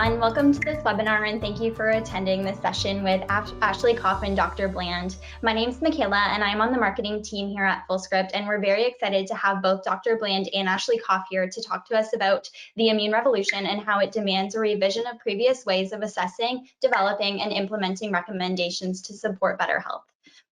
everyone. Welcome to this webinar, and thank you for attending this session with Ashley Koff and Dr. Bland. My name is Michaela, and I'm on the marketing team here at Fullscript, and we're very excited to have both Dr. Bland and Ashley Koff here to talk to us about the immune revolution and how it demands a revision of previous ways of assessing, developing, and implementing recommendations to support better health.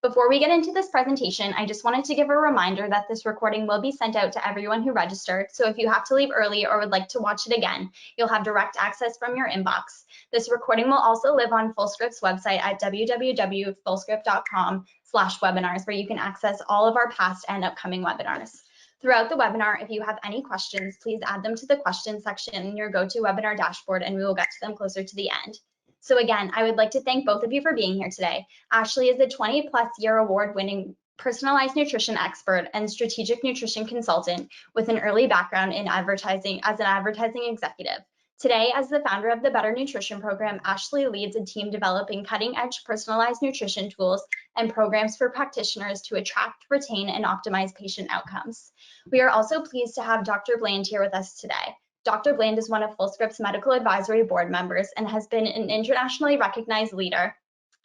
Before we get into this presentation, I just wanted to give a reminder that this recording will be sent out to everyone who registered. So if you have to leave early or would like to watch it again, you'll have direct access from your inbox. This recording will also live on Fullscript's website at www.fullscript.com/webinars, where you can access all of our past and upcoming webinars. Throughout the webinar, if you have any questions, please add them to the questions section in your GoToWebinar dashboard, and we will get to them closer to the end. So again, I would like to thank both of you for being here today. Ashley is a 20-plus-year award-winning personalized nutrition expert and strategic nutrition consultant with an early background in advertising as an advertising executive. Today, as the founder of the Better Nutrition Program, Ashley leads a team developing cutting-edge personalized nutrition tools and programs for practitioners to attract, retain, and optimize patient outcomes. We are also pleased to have Dr. Bland here with us today. Dr. Bland is one of Fullscript's medical advisory board members and has been an internationally recognized leader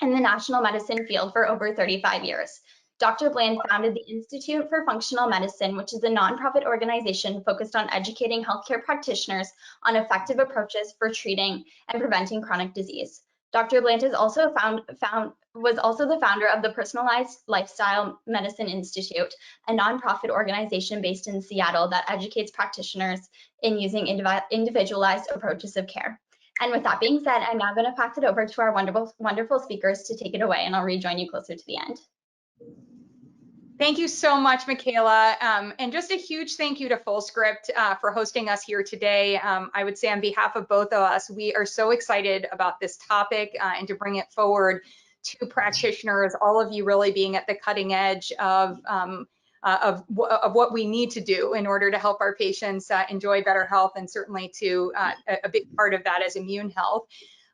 in the national medicine field for over 35 years. Dr. Bland founded the Institute for Functional Medicine, which is a nonprofit organization focused on educating healthcare practitioners on effective approaches for treating and preventing chronic disease. Dr. Bland is also was also the founder of the Personalized Lifestyle Medicine Institute, a nonprofit organization based in Seattle that educates practitioners in using individualized approaches of care. And with that being said, I'm now going to pass it over to our wonderful speakers to take it away, and I'll rejoin you closer to the end. Thank you so much, Michaela. And just a huge thank you to Fullscript for hosting us here today. I would say on behalf of both of us, we are so excited about this topic and to bring it forward to practitioners, all of you really being at the cutting edge of what we need to do in order to help our patients enjoy better health, and certainly to a big part of that is immune health.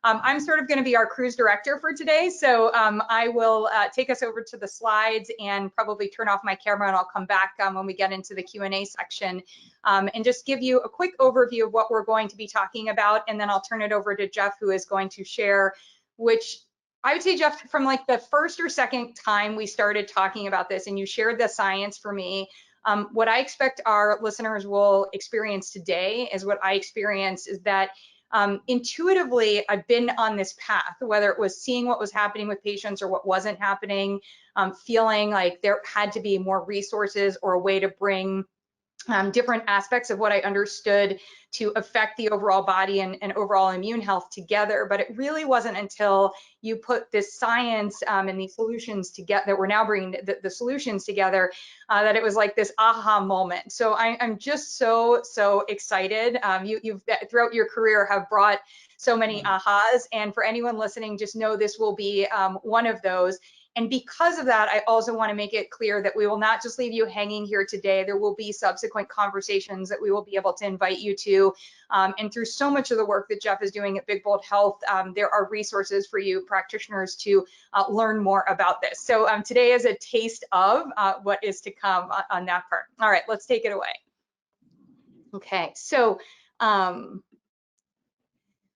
I'm sort of going to be our cruise director for today, so I will take us over to the slides and probably turn off my camera, and I'll come back when we get into the Q&A section and just give you a quick overview of what we're going to be talking about, and then I'll turn it over to Jeff, who is going to share, which I would say, Jeff, from like the first or second time we started talking about this and you shared the science for me, what I expect our listeners will experience today is what I experienced is that intuitively, I've been on this path, whether it was seeing what was happening with patients or what wasn't happening, feeling like there had to be more resources or a way to bring different aspects of what I understood to affect the overall body and overall immune health together. But it really wasn't until you put this science and these solutions together, that we're now bringing the solutions together, that it was like this aha moment. So I'm just so excited. You've throughout your career have brought so many ahas, and for anyone listening, just know this will be one of those. And because of that, I also want to make it clear that we will not just leave you hanging here today. There will be subsequent conversations that we will be able to invite you to. And through so much of the work that Jeff is doing at Big Bold Health, there are resources for you practitioners to learn more about this. So today is a taste of what is to come on that part. All right, let's take it away. Okay, so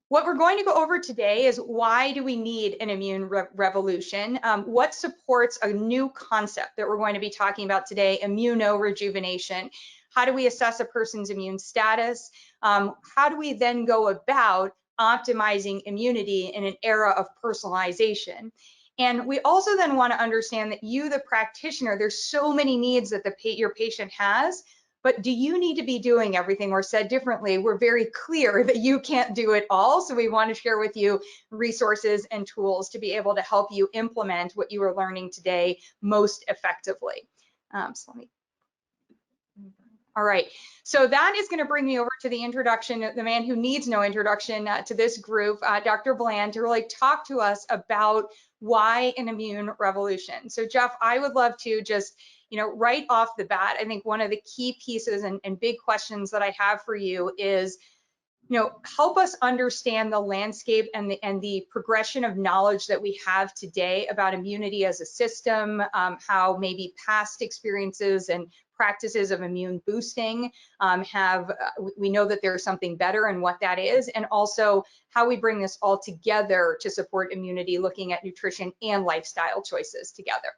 what we're going to go over today is why do we need an immune revolution? What supports a new concept that we're going to be talking about today, immuno rejuvenation? How do we assess a person's immune status? How do we then go about optimizing immunity in an era of personalization? And we also then want to understand that you, the practitioner, there's so many needs that your patient has. But do you need to be doing everything? Or said differently, we're very clear that you can't do it all. So we want to share with you resources and tools to be able to help you implement what you are learning today most effectively. All right, so that is going to bring me over to the introduction, the man who needs no introduction to this group, Dr. Bland, to really talk to us about why an immune revolution. So Jeff, I would love to just, right off the bat, I think one of the key pieces and big questions that I have for you is, help us understand the landscape and the progression of knowledge that we have today about immunity as a system, how maybe past experiences and practices of immune boosting we know that there's something better and what that is, and also how we bring this all together to support immunity, looking at nutrition and lifestyle choices together.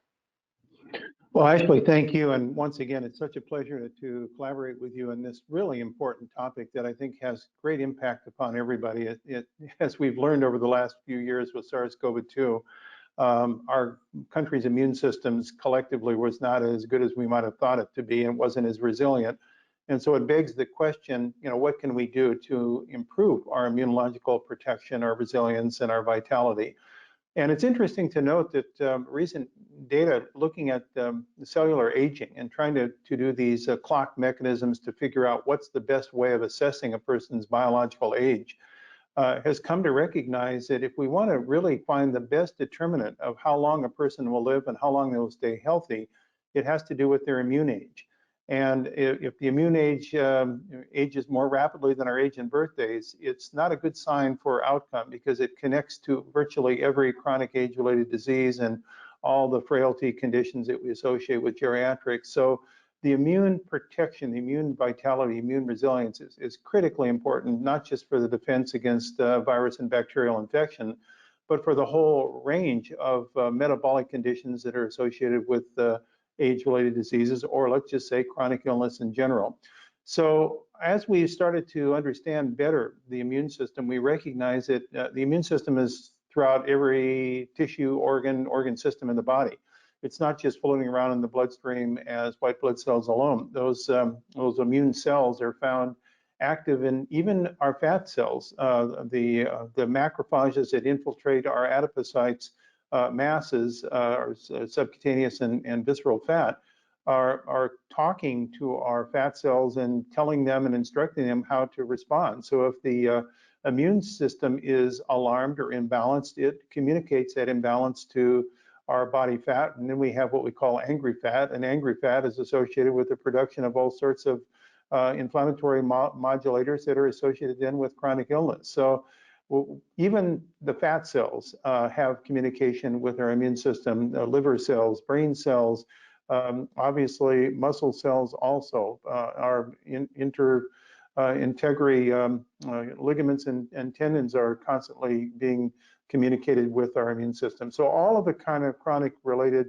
Well, Ashley, thank you. And once again, it's such a pleasure to collaborate with you on this really important topic that I think has great impact upon everybody. As we've learned over the last few years with SARS-CoV-2, our country's immune systems collectively was not as good as we might have thought it to be, and wasn't as resilient. And so it begs the question, what can we do to improve our immunological protection, our resilience, and our vitality? And it's interesting to note that recent data looking at cellular aging and trying to do these clock mechanisms to figure out what's the best way of assessing a person's biological age has come to recognize that if we want to really find the best determinant of how long a person will live and how long they will stay healthy, it has to do with their immune age. And if the immune age ages more rapidly than our age and birthdays, it's not a good sign for outcome, because it connects to virtually every chronic age-related disease and all the frailty conditions that we associate with geriatrics. So the immune protection, the immune vitality, immune resilience is critically important, not just for the defense against virus and bacterial infection, but for the whole range of metabolic conditions that are associated with age-related diseases, or let's just say chronic illness in general. So as we started to understand better the immune system, we recognize that the immune system is throughout every tissue, organ system in the body. It's not just floating around in the bloodstream as white blood cells alone. Those immune cells are found active in even our fat cells. The macrophages that infiltrate our adipocytes masses, or subcutaneous and visceral fat, are talking to our fat cells and telling them and instructing them how to respond. So if the immune system is alarmed or imbalanced, it communicates that imbalance to our body fat, and then we have what we call angry fat, and angry fat is associated with the production of all sorts of inflammatory modulators that are associated then with chronic illness. So even the fat cells have communication with our immune system, liver cells, brain cells, obviously muscle cells also, our integrity ligaments and tendons are constantly being communicated with our immune system. So all of the kind of chronic related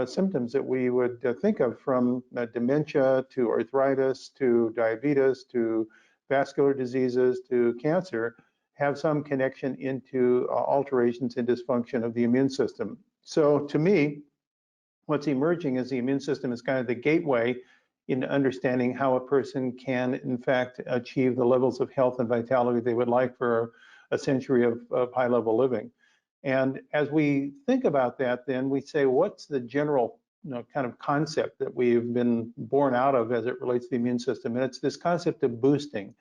symptoms that we would think of, from dementia to arthritis to diabetes to vascular diseases to cancer, have some connection into alterations and dysfunction of the immune system. So to me, what's emerging is the immune system is kind of the gateway into understanding how a person can, in fact, achieve the levels of health and vitality they would like for a century of high-level living. And as we think about that, then we say, what's the general kind of concept that we've been born out of as it relates to the immune system? And it's this concept of boosting.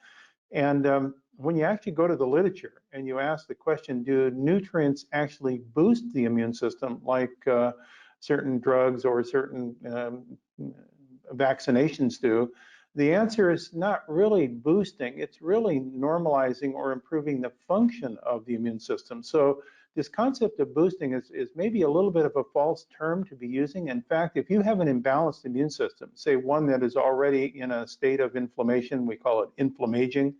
And when you actually go to the literature and you ask the question, do nutrients actually boost the immune system, like certain drugs or certain vaccinations do? The answer is not really boosting, it's really normalizing or improving the function of the immune system. So this concept of boosting is maybe a little bit of a false term to be using. In fact, if you have an imbalanced immune system, say one that is already in a state of inflammation, we call it inflammaging,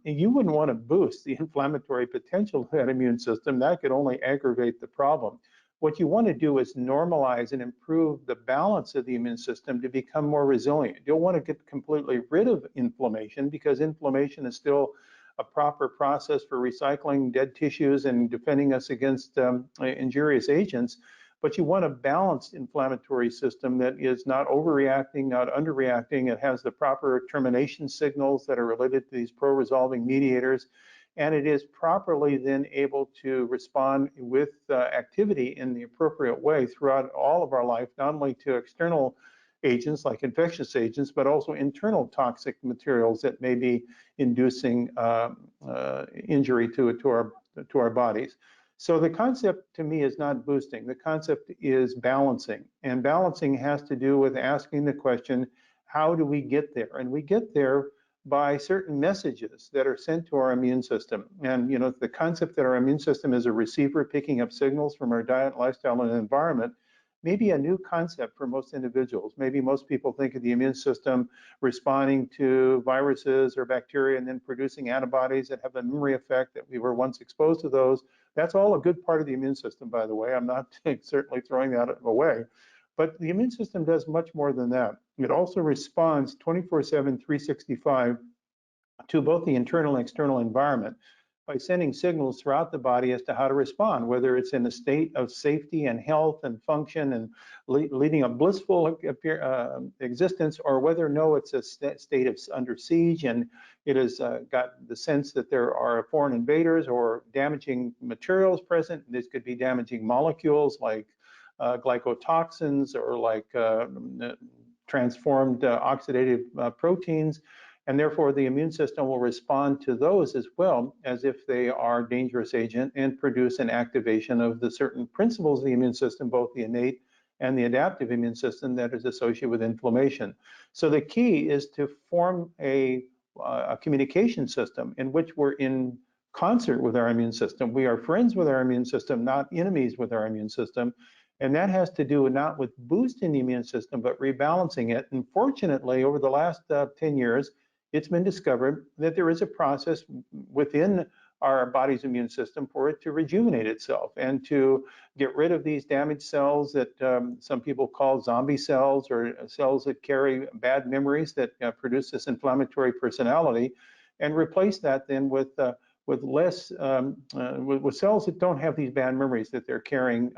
you wouldn't want to boost the inflammatory potential of that immune system. That could only aggravate the problem. What you want to do is normalize and improve the balance of the immune system to become more resilient. You'll want to get completely rid of inflammation, because inflammation is still a proper process for recycling dead tissues and defending us against injurious agents. But you want a balanced inflammatory system that is not overreacting, not underreacting. It has the proper termination signals that are related to these pro-resolving mediators. And it is properly then able to respond with activity in the appropriate way throughout all of our life, not only to external agents like infectious agents, but also internal toxic materials that may be inducing injury to our bodies. So the concept to me is not boosting. The concept is balancing. And balancing has to do with asking the question, how do we get there? And we get there by certain messages that are sent to our immune system. And the concept that our immune system is a receiver picking up signals from our diet, lifestyle, and environment may be a new concept for most individuals. Maybe most people think of the immune system responding to viruses or bacteria and then producing antibodies that have a memory effect, that we were once exposed to those. That's all a good part of the immune system, by the way. I'm not certainly throwing that away. But the immune system does much more than that. It also responds 24/7, 365 to both the internal and external environment by sending signals throughout the body as to how to respond, whether it's in a state of safety and health and function and leading a blissful existence, or whether it's a state of under siege and it has got the sense that there are foreign invaders or damaging materials present. This could be damaging molecules like glycotoxins or like transformed oxidative proteins. And therefore, the immune system will respond to those as well as if they are dangerous agent and produce an activation of the certain principles of the immune system, both the innate and the adaptive immune system that is associated with inflammation. So the key is to form a communication system in which we're in concert with our immune system. We are friends with our immune system, not enemies with our immune system. And that has to do not with boosting the immune system, but rebalancing it. And fortunately, over the last 10 years, it's been discovered that there is a process within our body's immune system for it to rejuvenate itself and to get rid of these damaged cells that some people call zombie cells, or cells that carry bad memories that produce this inflammatory personality, and replace that then with less with cells that don't have these bad memories that they're carrying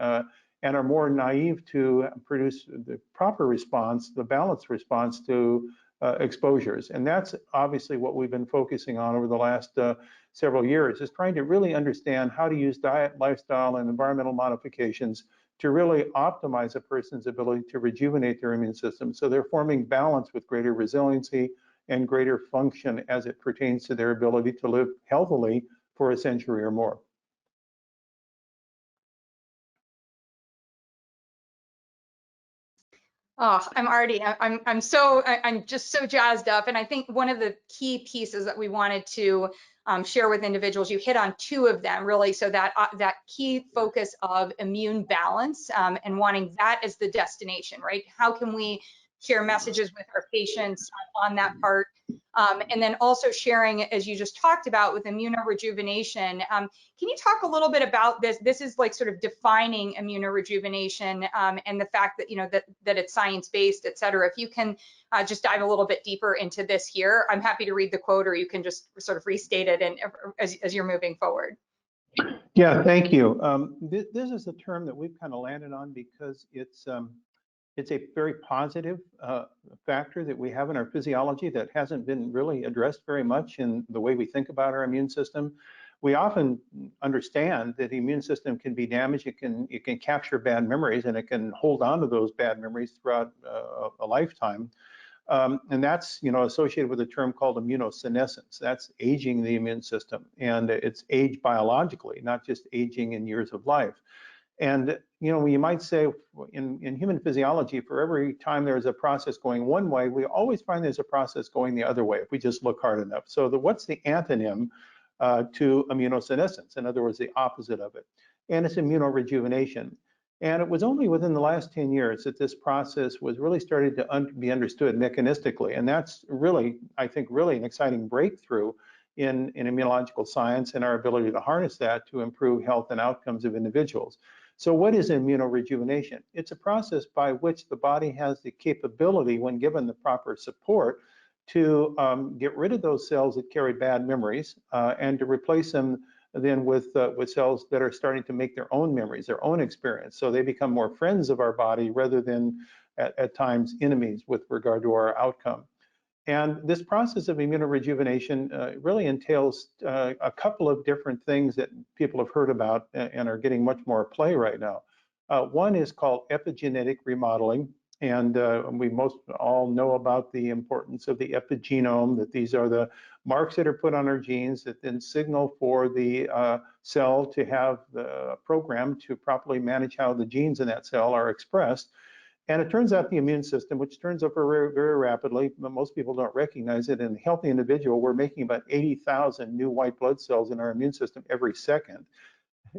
and are more naive to produce the proper response, the balanced response to exposures. And that's obviously what we've been focusing on over the last several years, is trying to really understand how to use diet, lifestyle, and environmental modifications to really optimize a person's ability to rejuvenate their immune system. So they're forming balance with greater resiliency and greater function as it pertains to their ability to live healthily for a century or more. Oh, I'm just so jazzed up. And I think one of the key pieces that we wanted to share with individuals, you hit on two of them really. So that key focus of immune balance and wanting that as the destination, right? How can we share messages with our patients on that part? And then also sharing, as you just talked about, with immunorejuvenation. Can you talk a little bit about this? This is like sort of defining immunorejuvenation and the fact that, that it's science-based, et cetera. If you can just dive a little bit deeper into this here, I'm happy to read the quote, or you can just sort of restate it and as you're moving forward. Yeah, thank you. This is a term that we've kind of landed on because it's a very positive factor that we have in our physiology that hasn't been really addressed very much in the way we think about our immune system. We often understand that the immune system can be damaged. It can capture bad memories, and it can hold on to those bad memories throughout a lifetime. And that's associated with a term called immunosenescence. That's aging the immune system, and it's aged biologically, not just aging in years of life. And you might say in human physiology, for every time there's a process going one way, we always find there's a process going the other way if we just look hard enough. So what's the antonym to immunosenescence? In other words, the opposite of it. And it's immunorejuvenation. And it was only within the last 10 years that this process was really started to be understood mechanistically. And that's really, I think, really an exciting breakthrough in immunological science and our ability to harness that to improve health and outcomes of individuals. So what is immunorejuvenation? It's a process by which the body has the capability, when given the proper support, to get rid of those cells that carry bad memories and to replace them then with cells that are starting to make their own memories, their own experience. So they become more friends of our body rather than at times enemies with regard to our outcome. And this process of immunorejuvenation really entails a couple of different things that people have heard about and are getting much more play right now. One is called epigenetic remodeling. And we most all know about the importance of the epigenome, that these are the marks that are put on our genes that then signal for the cell to have the program to properly manage how the genes in that cell are expressed. And it turns out the immune system, which turns over very, very rapidly, but most people don't recognize it. In a healthy individual, we're making about 80,000 new white blood cells in our immune system every second.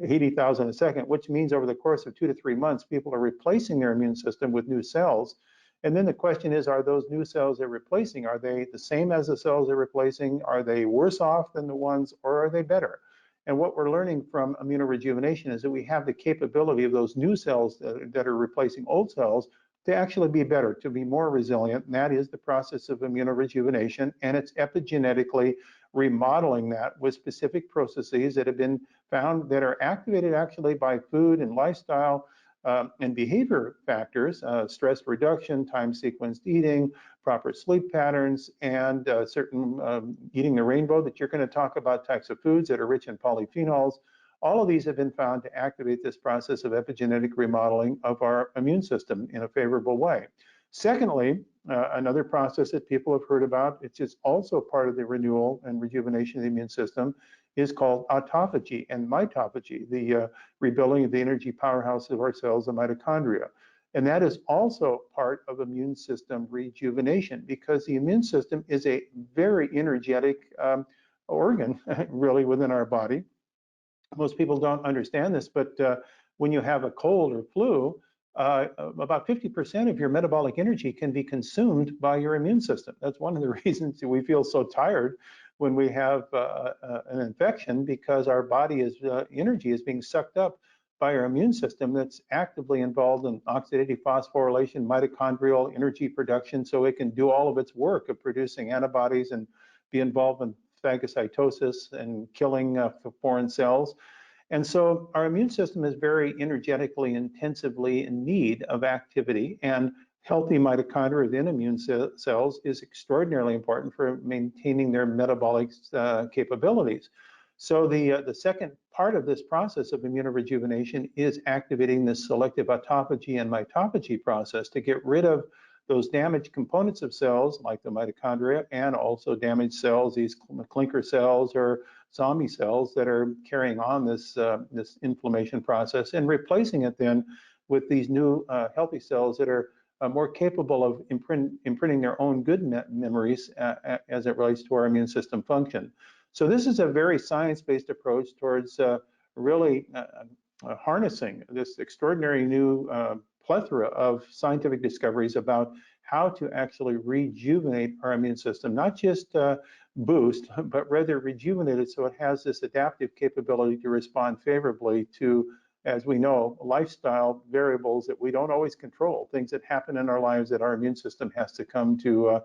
80,000 a second, which means over the course of 2 to 3 months, people are replacing their immune system with new cells. And then the question is, are those new cells they're replacing, are they the same as the cells they're replacing? Are they worse off than the ones, or are they better? And what we're learning from immunorejuvenation is that we have the capability of those new cells that are replacing old cells to actually be better, to be more resilient. And that is the process of immunorejuvenation. And it's epigenetically remodeling that with specific processes that have been found that are activated actually by food and lifestyle and behavior factors, stress reduction, time sequenced eating, proper sleep patterns, and certain eating the rainbow that you're going to talk about, types of foods that are rich in polyphenols. All of these have been found to activate this process of epigenetic remodeling of our immune system in a favorable way. Secondly, another process that people have heard about, it's just also part of the renewal and rejuvenation of the immune system, is called autophagy and mitophagy, the rebuilding of the energy powerhouse of our cells, the mitochondria. And that is also part of immune system rejuvenation, because the immune system is a very energetic organ, really, within our body. Most people don't understand this, but when you have a cold or flu, about 50% of your metabolic energy can be consumed by your immune system. That's one of the reasons we feel so tired when we have an infection, because our body energy is being sucked up by our immune system that's actively involved in oxidative phosphorylation, mitochondrial energy production, so it can do all of its work of producing antibodies and be involved in phagocytosis and killing foreign cells. And so our immune system is very energetically intensively in need of activity, and healthy mitochondria within immune cells is extraordinarily important for maintaining their metabolic capabilities. So the second part of this process of immunorejuvenation is activating this selective autophagy and mitophagy process to get rid of those damaged components of cells like the mitochondria, and also damaged cells, these clinker cells or zombie cells that are carrying on this inflammation process, and replacing it then with these new healthy cells that are more capable of imprinting their own good memories as it relates to our immune system function. So this is a very science-based approach towards really harnessing this extraordinary new plethora of scientific discoveries about how to actually rejuvenate our immune system, not just boost, but rather rejuvenate it so it has this adaptive capability to respond favorably to, as we know, lifestyle variables that we don't always control, things that happen in our lives that our immune system has to come to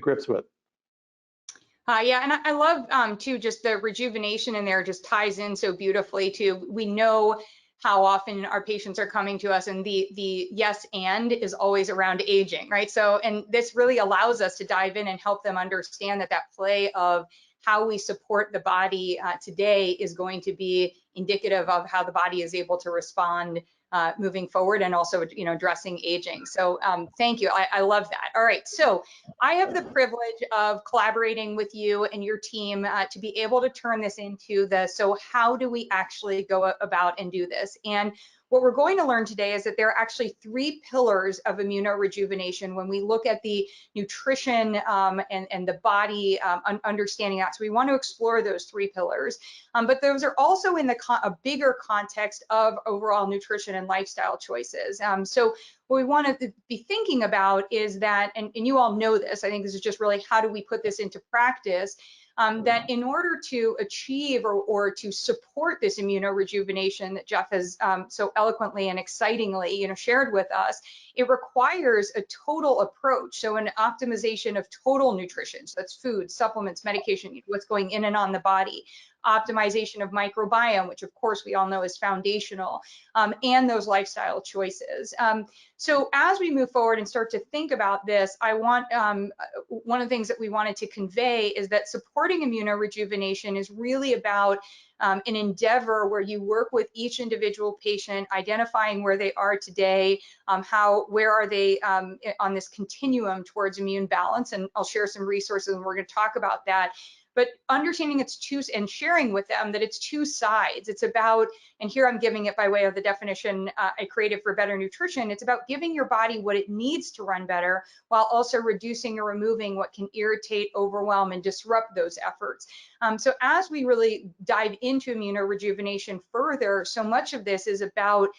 grips with. Yeah, and I love too, just the rejuvenation in there just ties in so beautifully to, we know how often our patients are coming to us, and the yes and is always around aging, right? So, and this really allows us to dive in and help them understand that that play of how we support the body today is going to be indicative of how the body is able to respond moving forward, and also, you know, addressing aging. So thank you. I love that. All right. So I have the privilege of collaborating with you and your team to be able to turn this into so how do we actually go about and do this? And what we're going to learn today is that there are actually 3 pillars of immunorejuvenation when we look at the nutrition and the body understanding that. So we want to explore those 3 pillars, but those are also in a bigger context of overall nutrition and lifestyle choices. So what we want to be thinking about is that, and you all know this, I think this is just really how do we put this into practice, that in order to achieve or to support this immunorejuvenation that Jeff has so eloquently and excitingly, you know, shared with us, it requires a total approach. So an optimization of total nutrition, so that's food, supplements, medication, what's going in and on the body, optimization of microbiome, which of course we all know is foundational, and those lifestyle choices. So as we move forward and start to think about this, I want, one of the things that we wanted to convey is that supporting immunorejuvenation is really about an endeavor where you work with each individual patient, identifying where they are today, where are they on this continuum towards immune balance, and I'll share some resources and we're going to talk about that. but understanding it's two, and sharing with them that it's two sides. It's about, and here I'm giving it by way of the definition I created for better nutrition, it's about giving your body what it needs to run better while also reducing or removing what can irritate, overwhelm, and disrupt those efforts. So as we really dive into immunorejuvenation further, so much of this is about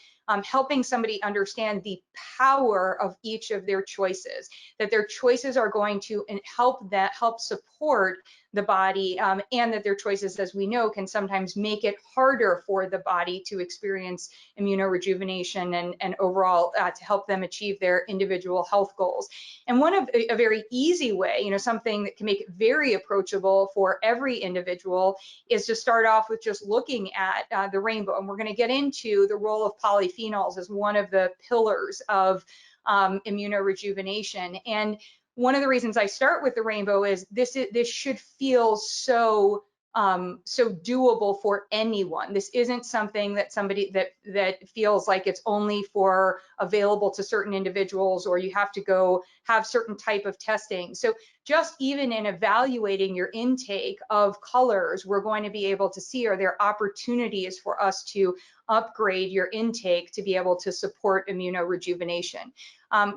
helping somebody understand the power of each of their choices, that their choices are going to help support the body, and that their choices, as we know, can sometimes make it harder for the body to experience immunorejuvenation and overall to help them achieve their individual health goals. And one of a very easy way, something that can make it very approachable for every individual, is to start off with just looking at the rainbow. And we're going to get into the role of polyphenols as one of the pillars of immunorejuvenation. And one of the reasons I start with the rainbow is this should feel so doable for anyone. This isn't something that somebody that feels like it's only for available to certain individuals, or you have to go have certain type of testing. So just even in evaluating your intake of colors, we're going to be able to see, are there opportunities for us to upgrade your intake to be able to support immunorejuvenation.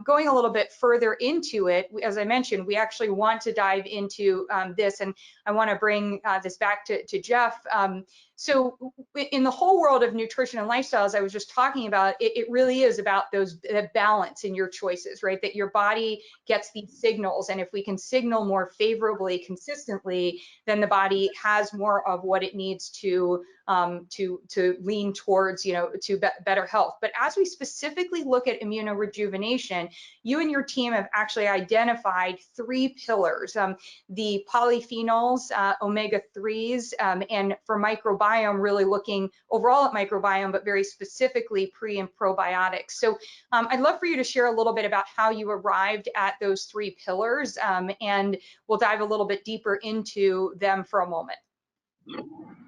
Going a little bit further into it, as I mentioned, we actually want to dive into this, and I want to bring this back to Jeff. So in the whole world of nutrition and lifestyles I was just talking about, it really is about the balance in your choices, right? That your body gets these signals, and if we can signal more favorably consistently, then the body has more of what it needs to lean towards, to better health. But as we specifically look at immunorejuvenation, you and your team have actually identified 3 pillars: the polyphenols, omega-3s, and for microbiome, really looking overall at microbiome, but very specifically pre and probiotics. So I'd love for you to share a little bit about how you arrived at those 3 pillars, and we'll dive a little bit deeper into them for a moment.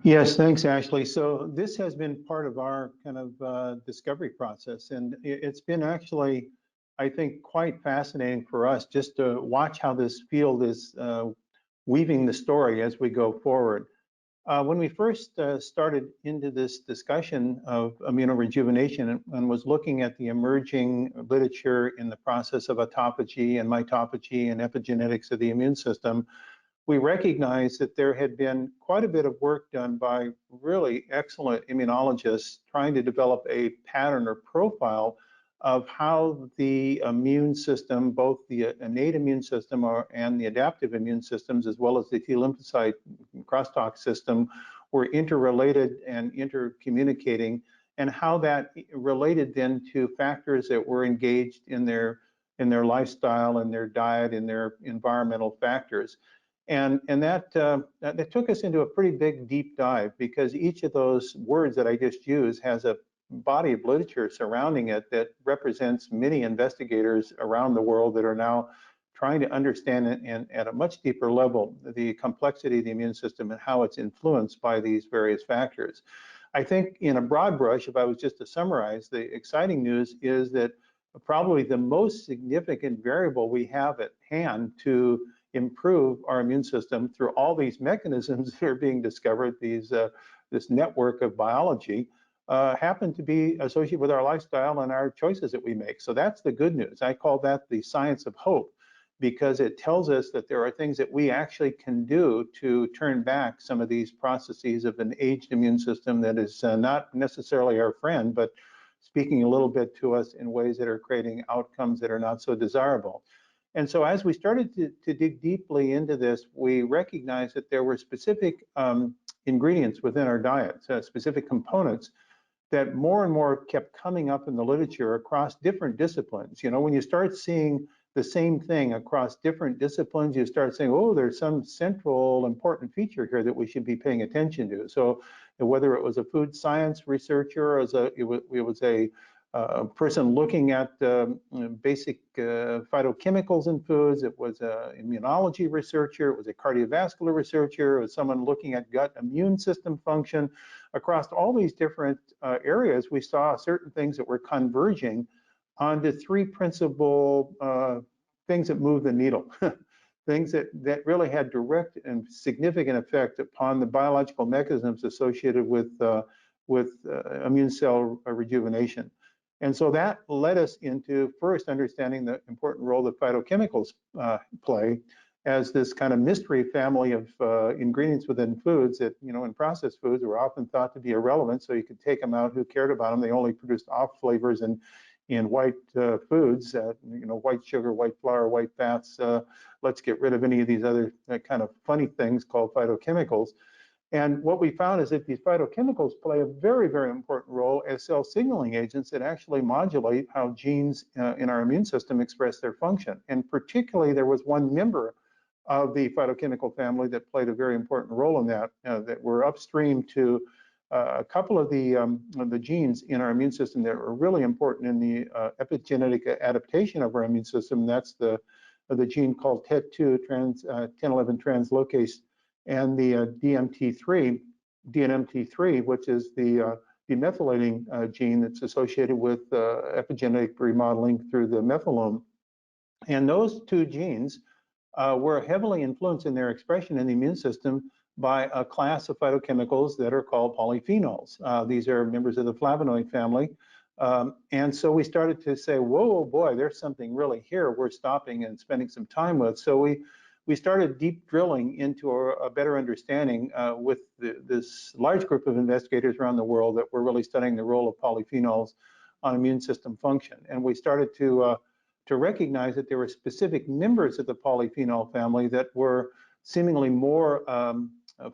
Yes, thanks, Ashley. So this has been part of our kind of discovery process, and it's been actually, I think, quite fascinating for us just to watch how this field is weaving the story as we go forward. When we first started into this discussion of immunorejuvenation and was looking at the emerging literature in the process of autophagy and mitophagy and epigenetics of the immune system, we recognized that there had been quite a bit of work done by really excellent immunologists trying to develop a pattern or profile of how the immune system, both the innate immune system and the adaptive immune systems, as well as the T lymphocyte crosstalk system, were interrelated and intercommunicating, and how that related then to factors that were engaged in their lifestyle and their diet and their environmental factors. And that took us into a pretty big deep dive, because each of those words that I just used has a body of literature surrounding it that represents many investigators around the world that are now trying to understand it and at a much deeper level the complexity of the immune system and how it's influenced by these various factors. I think in a broad brush, if I was just to summarize, the exciting news is that probably the most significant variable we have at hand to improve our immune system through all these mechanisms that are being discovered, this network of biology, happen to be associated with our lifestyle and our choices that we make. So that's the good news. I call that the science of hope, because it tells us that there are things that we actually can do to turn back some of these processes of an aged immune system that is not necessarily our friend, but speaking a little bit to us in ways that are creating outcomes that are not so desirable. And so as we started to dig deeply into this, we recognized that there were specific ingredients within our diets, specific components that more and more kept coming up in the literature across different disciplines. When you start seeing the same thing across different disciplines, you start saying, oh, there's some central important feature here that we should be paying attention to. So whether it was a food science researcher, it was a person looking at basic phytochemicals in foods, it was an immunology researcher, it was a cardiovascular researcher, it was someone looking at gut immune system function. Across all these different areas, we saw certain things that were converging onto 3 principal things that move the needle. things that really had direct and significant effect upon the biological mechanisms associated with immune cell rejuvenation. And so that led us into first understanding the important role that phytochemicals play as this kind of mystery family of ingredients within foods that, in processed foods were often thought to be irrelevant, so you could take them out. Who cared about them? They only produced off flavors in white foods, white sugar, white flour, white fats. Let's get rid of any of these other kind of funny things called phytochemicals. And what we found is that these phytochemicals play a very, very important role as cell signaling agents that actually modulate how genes in our immune system express their function. And particularly, there was one member of the phytochemical family that played a very important role in that were upstream to a couple of the genes in our immune system that were really important in the epigenetic adaptation of our immune system. That's the gene called TET2, 1011 translocase, and the DNMT3, which is the demethylating gene that's associated with epigenetic remodeling through the methylome. And those two genes were heavily influenced in their expression in the immune system by a class of phytochemicals that are called polyphenols. These are members of the flavonoid family. And so we started to say, whoa, boy, there's something really here we're stopping and spending some time with. So we started deep drilling into a better understanding with this large group of investigators around the world that were really studying the role of polyphenols on immune system function. And we started to recognize that there were specific members of the polyphenol family that were seemingly more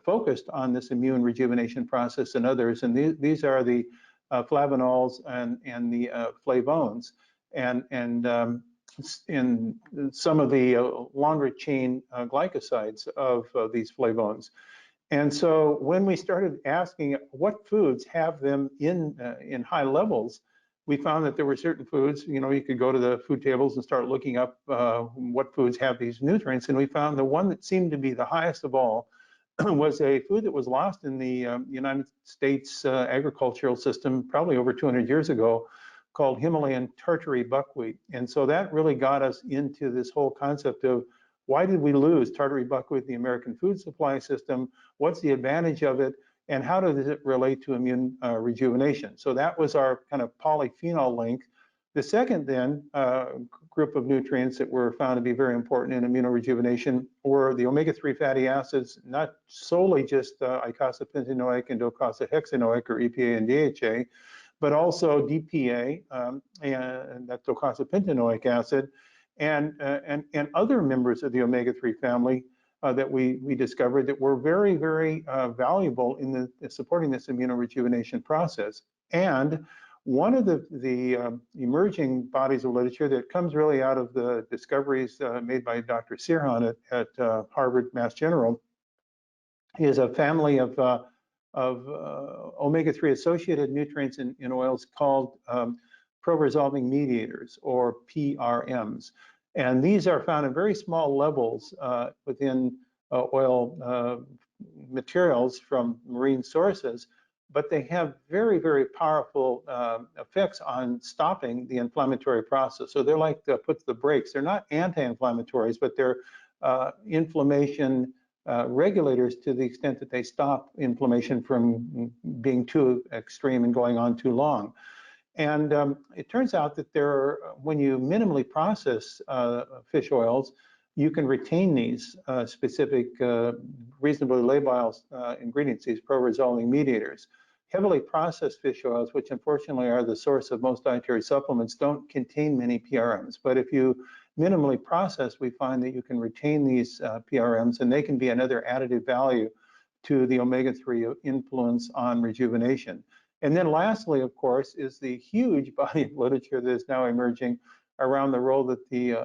focused on this immune rejuvenation process than others. And these are the flavonols and the flavones, and in some of the longer chain glycosides of these flavones. And so when we started asking what foods have them in high levels, we found that there were certain foods, you could go to the food tables and start looking up what foods have these nutrients. And we found the one that seemed to be the highest of all was a food that was lost in the United States agricultural system probably over 200 years ago, called Himalayan tartary buckwheat. And so that really got us into this whole concept of why did we lose tartary buckwheat in the American food supply system? What's the advantage of it? And how does it relate to immune rejuvenation? So that was our kind of polyphenol link. The second then group of nutrients that were found to be very important in immunorejuvenation were the omega-3 fatty acids, not solely just eicosapentaenoic and docosahexaenoic or EPA and DHA, but also DPA, and that's docosapentaenoic acid, and other members of the omega-3 family that we discovered that were very, very valuable in supporting this immunorejuvenation process. And one of the emerging bodies of literature that comes really out of the discoveries made by Dr. Sirhan at Harvard Mass General is a family of omega-3 associated nutrients in oils called pro-resolving mediators, or PRMs. And these are found in very small levels within oil materials from marine sources, but they have very, very powerful effects on stopping the inflammatory process. So they're like puts the brakes. They're not anti-inflammatories, but they're inflammation regulators to the extent that they stop inflammation from being too extreme and going on too long. And it turns out that when you minimally process fish oils, you can retain these specific reasonably labile ingredients, these pro-resolving mediators. Heavily processed fish oils, which unfortunately are the source of most dietary supplements, don't contain many PRMs. But if you minimally process, we find that you can retain these PRMs, and they can be another additive value to the omega-3 influence on rejuvenation. And then lastly, of course, is the huge body of literature that is now emerging around the role that the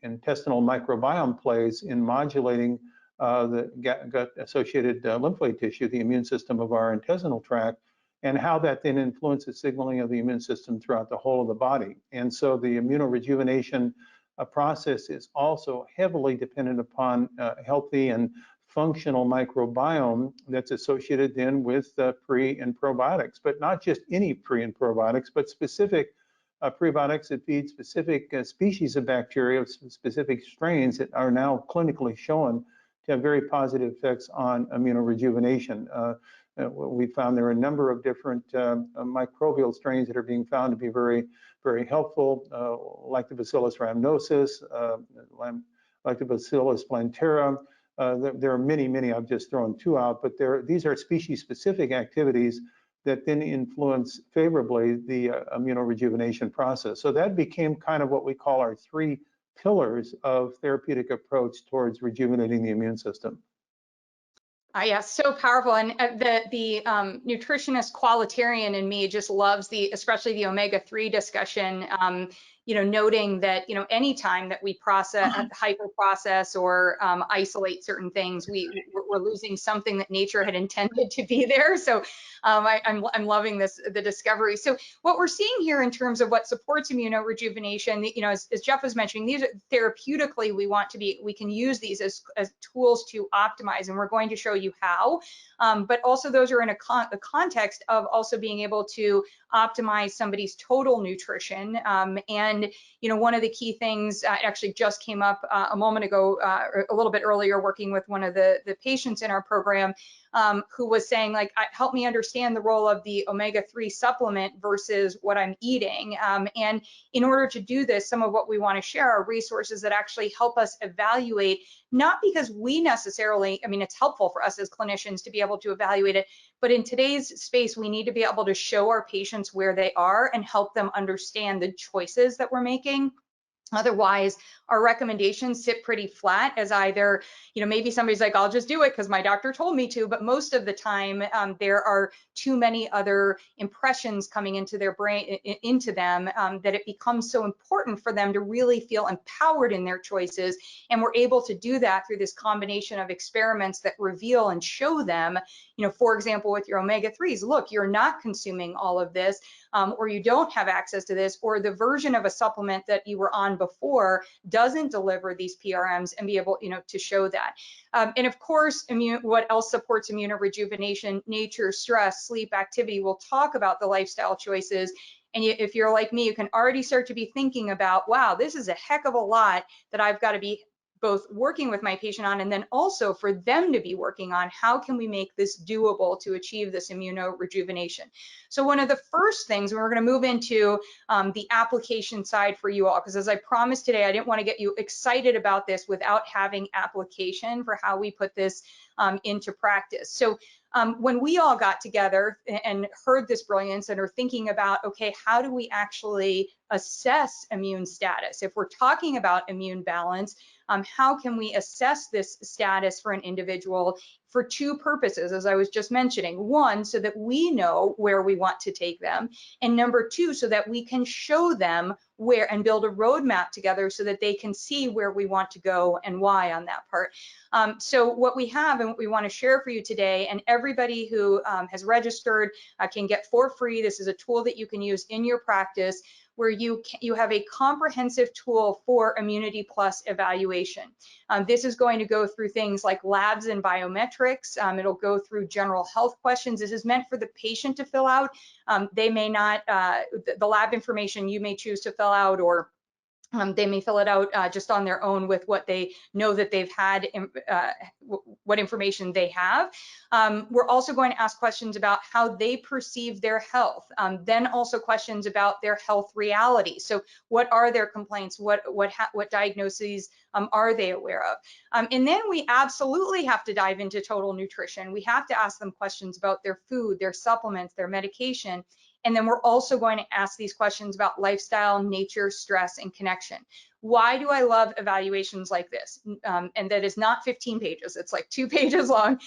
intestinal microbiome plays in modulating the gut-associated lymphoid tissue, the immune system of our intestinal tract, and how that then influences signaling of the immune system throughout the whole of the body. And so the immunorejuvenation process is also heavily dependent upon healthy and functional microbiome that's associated then with pre and probiotics, but not just any pre and probiotics, but specific prebiotics that feed specific species of bacteria, specific strains that are now clinically shown to have very positive effects on immunorejuvenation. We found there are a number of different microbial strains that are being found to be very, very helpful, Lactobacillus rhamnosus, Lactobacillus plantera. There are many, many. I've just thrown two out, but these are species-specific activities that then influence favorably the immunorejuvenation process. So that became kind of what we call our three pillars of therapeutic approach towards rejuvenating the immune system. Yeah, so powerful. And the nutritionist qualitarian in me just loves especially the omega-3 discussion, noting that, anytime that we process, hyper-process or isolate certain things, we're losing something that nature had intended to be there. So I'm loving the discovery. So what we're seeing here in terms of what supports immunorejuvenation, as Jeff was mentioning, these are therapeutically, we can use these as tools to optimize, and we're going to show you how. But also those are in a context of also being able to optimize somebody's total nutrition. And one of the key things actually just came up a moment ago, or a little bit earlier, working with one of the patients in our program, who was saying, like, help me understand the role of the omega-3 supplement versus what I'm eating. And in order to do this, some of what we want to share are resources that actually help us evaluate, not because we necessarily, it's helpful for us as clinicians to be able to evaluate it, but in today's space, we need to be able to show our patients where they are and help them understand the choices that we're making. Otherwise, our recommendations sit pretty flat as either, maybe somebody's like, I'll just do it because my doctor told me to, but most of the time there are too many other impressions coming into their brain, into them, that it becomes so important for them to really feel empowered in their choices. And we're able to do that through this combination of experiments that reveal and show them, for example, with your omega-3s, look, you're not consuming all of this, or you don't have access to this, or the version of a supplement that you were on before doesn't deliver these PRMs, and be able, to show that. And of course, what else supports immunorejuvenation? Nature, stress, sleep, activity. We'll talk about the lifestyle choices. And if you're like me, you can already start to be thinking about, wow, this is a heck of a lot that I've got to be both working with my patient on, and then also for them to be working on how can we make this doable to achieve this immunorejuvenation. So one of the first things, and we're going to move into the application side for you all, because as I promised today, I didn't want to get you excited about this without having application for how we put this into practice. So when we all got together and heard this brilliance and are thinking about, okay, how do we actually assess immune status? If we're talking about immune balance, how can we assess this status for an individual for two purposes, as I was just mentioning? One, so that we know where we want to take them, and number two, so that we can show them where and build a roadmap together so that they can see where we want to go and why on that part. So what we have and what we want to share for you today, and everybody who has registered can get for free. This is a tool that you can use in your practice, where you have a comprehensive tool for Immunity Plus evaluation. This is going to go through things like labs and biometrics. It'll go through general health questions. This is meant for the patient to fill out. They may not, the lab information you may choose to fill out, or they may fill it out just on their own with what they know that they've had, what information they have. We're also going to ask questions about how they perceive their health, then also questions about their health reality. So what are their complaints? What diagnoses are they aware of? And then we absolutely have to dive into total nutrition. We have to ask them questions about their food, their supplements, their medication. And then we're also going to ask these questions about lifestyle, nature, stress, and connection. Why do I love evaluations like this? And that is not 15 pages, it's like 2 pages long,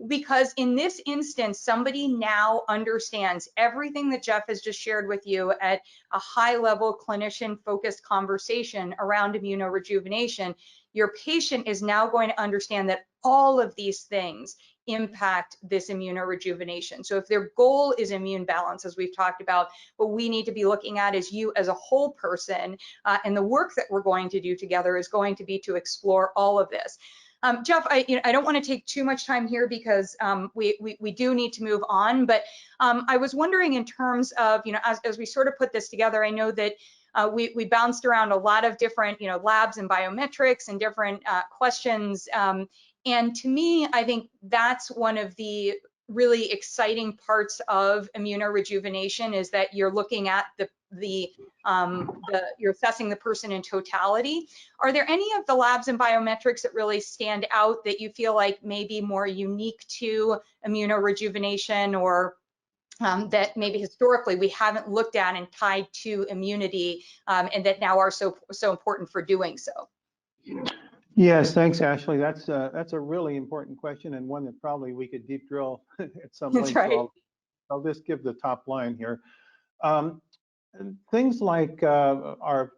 because in this instance, somebody now understands everything that Jeff has just shared with you at a high level clinician focused conversation around immunorejuvenation. Your patient is now going to understand that all of these things impact this immunorejuvenation. So if their goal is immune balance, as we've talked about, what we need to be looking at is you as a whole person, and the work that we're going to do together is going to be to explore all of this. Jeff, I don't want to take too much time here because we do need to move on, but I was wondering in terms of, as we sort of put this together, I know that we bounced around a lot of different, labs and biometrics and different questions. And to me, I think that's one of the really exciting parts of immunorejuvenation is that you're looking at you're assessing the person in totality. Are there any of the labs and biometrics that really stand out that you feel like may be more unique to immunorejuvenation, or that maybe historically we haven't looked at and tied to immunity, and that now are so important for doing so? Yes, thanks, Ashley. That's a really important question, and one that probably we could deep drill at some That's length. right. So I'll just give the top line here. Things like our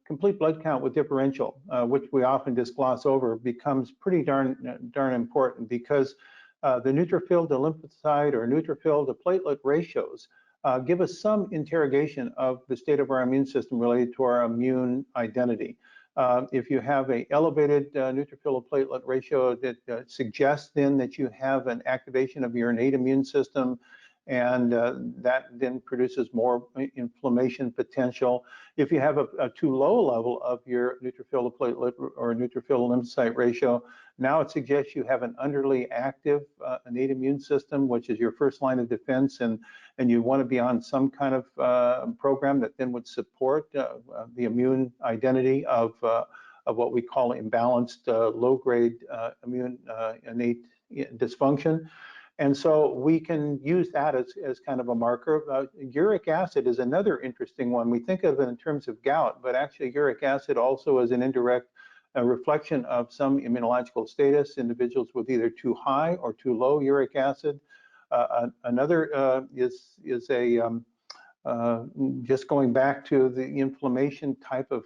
complete blood count with differential, which we often just gloss over, becomes pretty darn important, because the neutrophil to lymphocyte or neutrophil to platelet ratios give us some interrogation of the state of our immune system related to our immune identity. If you have an elevated neutrophil to platelet ratio, that suggests then that you have an activation of your innate immune system, and that then produces more inflammation potential. If you have a too low level of your neutrophil to platelet or neutrophil to lymphocyte ratio, now it suggests you have an underly active innate immune system, which is your first line of defense, and you want to be on some kind of program that then would support the immune identity of what we call imbalanced low-grade immune innate dysfunction. And so we can use that as kind of a marker. Uric acid is another interesting one. We think of it in terms of gout, but actually uric acid also is an indirect reflection of some immunological status, individuals with either too high or too low uric acid. Another is just going back to the inflammation type of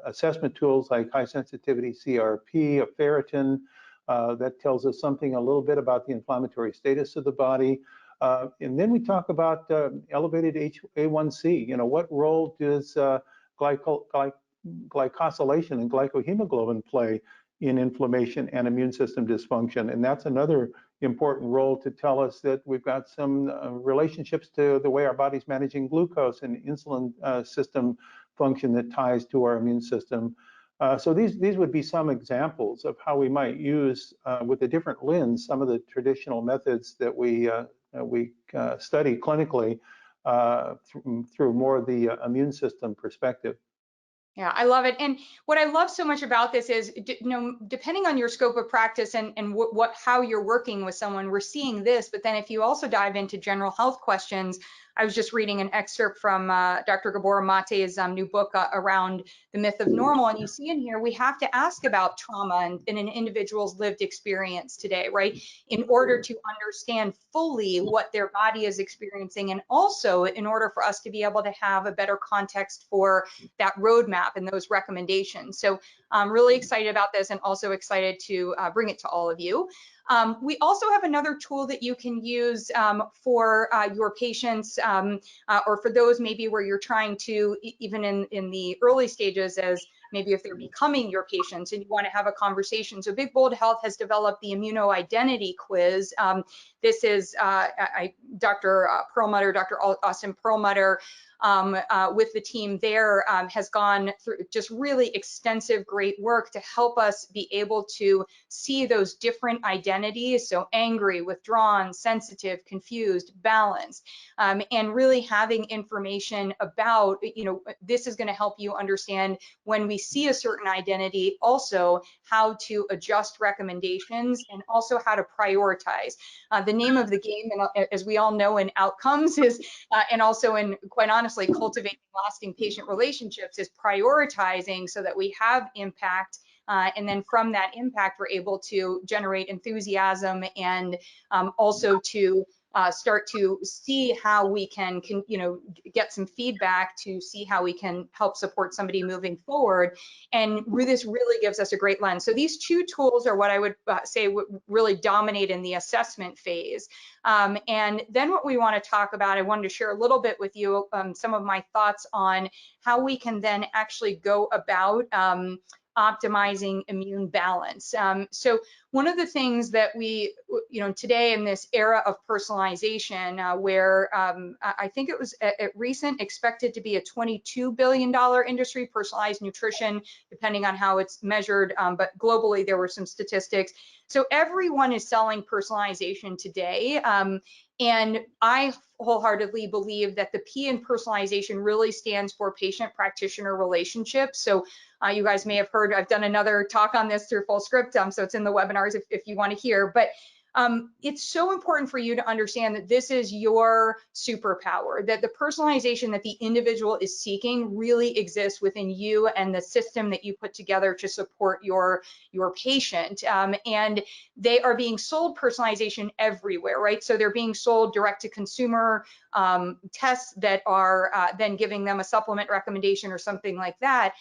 assessment tools like high sensitivity CRP, a ferritin, that tells us something a little bit about the inflammatory status of the body. And then we talk about elevated A1C. What role does glycosylation and glycohemoglobin play in inflammation and immune system dysfunction? And that's another important role to tell us that we've got some relationships to the way our body's managing glucose and insulin system function that ties to our immune system. So these would be some examples of how we might use, with a different lens, some of the traditional methods that we study clinically through more of the immune system perspective. Yeah, I love it. And what I love so much about this is, depending on your scope of practice and how you're working with someone, we're seeing this. But then if you also dive into general health questions, I was just reading an excerpt from Dr. Gabor Mate's new book around the myth of normal. And you see in here, we have to ask about trauma in an individual's lived experience today, right? In order to understand fully what their body is experiencing, and also in order for us to be able to have a better context for that roadmap and those recommendations. So I'm really excited about this, and also excited to bring it to all of you. We also have another tool that you can use for your patients, or for those maybe where you're trying to, even in the early stages, as maybe if they're becoming your patients and you want to have a conversation. So Big Bold Health has developed the Immuno Identity Quiz. This is Dr. Perlmutter, Dr. Austin Perlmutter, with the team there, has gone through just really extensive, great work to help us be able to see those different identities. So angry, withdrawn, sensitive, confused, balanced, and really having information about, this is going to help you understand when we see a certain identity, also how to adjust recommendations and also how to prioritize. The name of the game, and as we all know in outcomes, is, and also in, quite honestly, cultivating lasting patient relationships, is prioritizing so that we have impact. And then from that impact, we're able to generate enthusiasm, and also to start to see how we can get some feedback to see how we can help support somebody moving forward. And this really gives us a great lens. So these two tools are what I would say would really dominate in the assessment phase. And then what we want to talk about, I wanted to share a little bit with you some of my thoughts on how we can then actually go about optimizing immune balance. So one of the things that we, today in this era of personalization, where I think it was at recent expected to be a $22 billion industry, personalized nutrition, depending on how it's measured, but globally there were some statistics. So everyone is selling personalization today. And I wholeheartedly believe that the P in personalization really stands for patient-practitioner relationship. So you guys may have heard, I've done another talk on this through Fullscript, so it's in the webinars if you want to hear. But it's so important for you to understand that this is your superpower, that the personalization that the individual is seeking really exists within you and the system that you put together to support your patient. And they are being sold personalization everywhere, right? So they're being sold direct to consumer tests that are then giving them a supplement recommendation or something like that.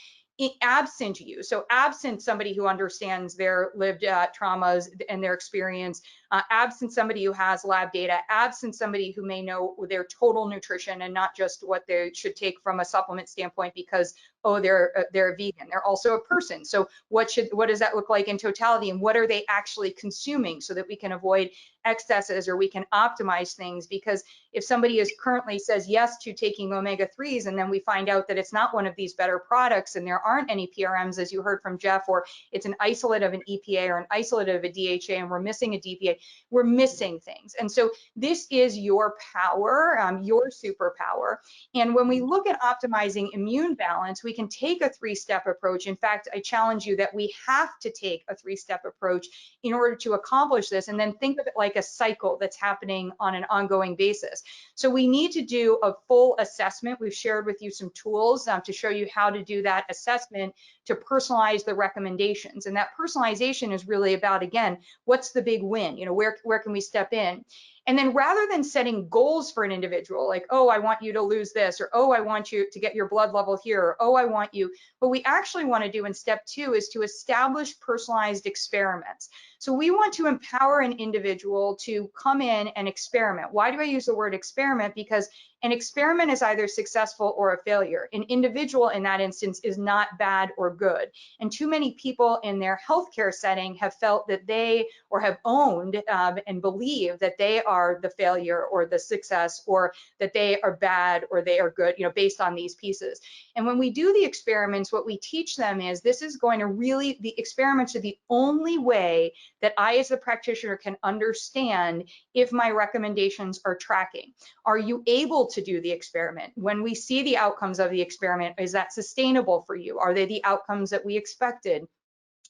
Absent you, so absent somebody who understands their lived traumas and their experience, absent somebody who has lab data, absent somebody who may know their total nutrition and not just what they should take from a supplement standpoint because, oh, they're a vegan. They're also a person. So what does that look like in totality, and what are they actually consuming so that we can avoid excesses or we can optimize things? Because if somebody is currently says yes to taking omega-3s and then we find out that it's not one of these better products and there aren't any PRMs, as you heard from Jeff, or it's an isolate of an EPA or an isolate of a DHA and we're missing a DPA, we're missing things. And so this is your power, your superpower. And when we look at optimizing immune balance, we can take a three-step approach. In fact, I challenge you that we have to take a three-step approach in order to accomplish this, and then think of it like a cycle that's happening on an ongoing basis. So we need to do a full assessment. We've shared with you some tools to show you how to do that assessment to personalize the recommendations. And that personalization is really about, again, what's the big win? Where can we step in? And then rather than setting goals for an individual, like, oh, I want you to lose this, or oh, I want you to get your blood level here, or oh, I want you, what we actually want to do in step 2 is to establish personalized experiments. So we want to empower an individual to come in and experiment. Why do I use the word experiment? Because an experiment is either successful or a failure. An individual in that instance is not bad or good. And too many people in their healthcare setting have felt that they, or have owned and believe that they are the failure or the success, or that they are bad or they are good, based on these pieces. And when we do the experiments, what we teach them is this is going to really, the experiments are the only way that I as a practitioner can understand if my recommendations are tracking. Are you able to do the experiment? When we see the outcomes of the experiment, is that sustainable for you? Are they the outcomes that we expected?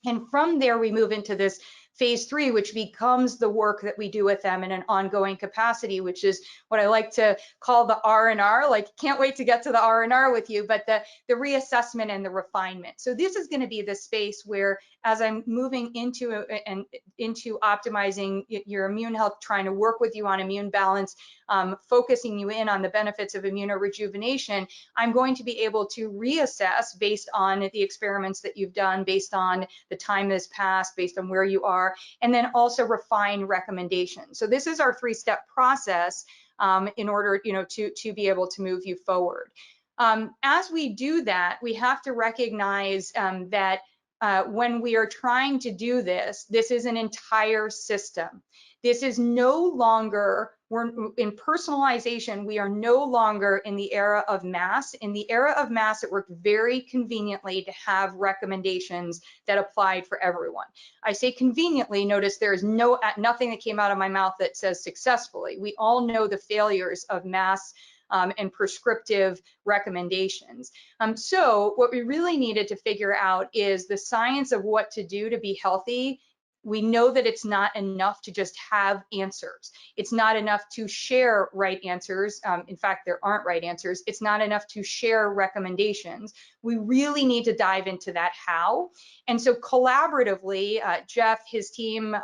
And from there, we move into this phase 3, which becomes the work that we do with them in an ongoing capacity, which is what I like to call the R&R. Like, can't wait to get to the R&R with you, but the reassessment and the refinement. So this is going to be the space where, as I'm moving into optimizing your immune health, trying to work with you on immune balance, focusing you in on the benefits of immunorejuvenation, I'm going to be able to reassess based on the experiments that you've done, based on the time that has passed, based on where you are, and then also refine recommendations. So this is our 3-step process in order, to be able to move you forward. As we do that, we have to recognize that when we are trying to do this, this is an entire system. This is no longer, we're in personalization, we are no longer in the era of mass. In the era of mass, it worked very conveniently to have recommendations that applied for everyone. I say conveniently, notice there is nothing that came out of my mouth that says successfully. We all know the failures of mass and prescriptive recommendations. So what we really needed to figure out is the science of what to do to be healthy. We know that it's not enough to just have answers. It's not enough to share right answers. In fact, there aren't right answers. It's not enough to share recommendations. We really need to dive into that how. And so collaboratively, Jeff, his team,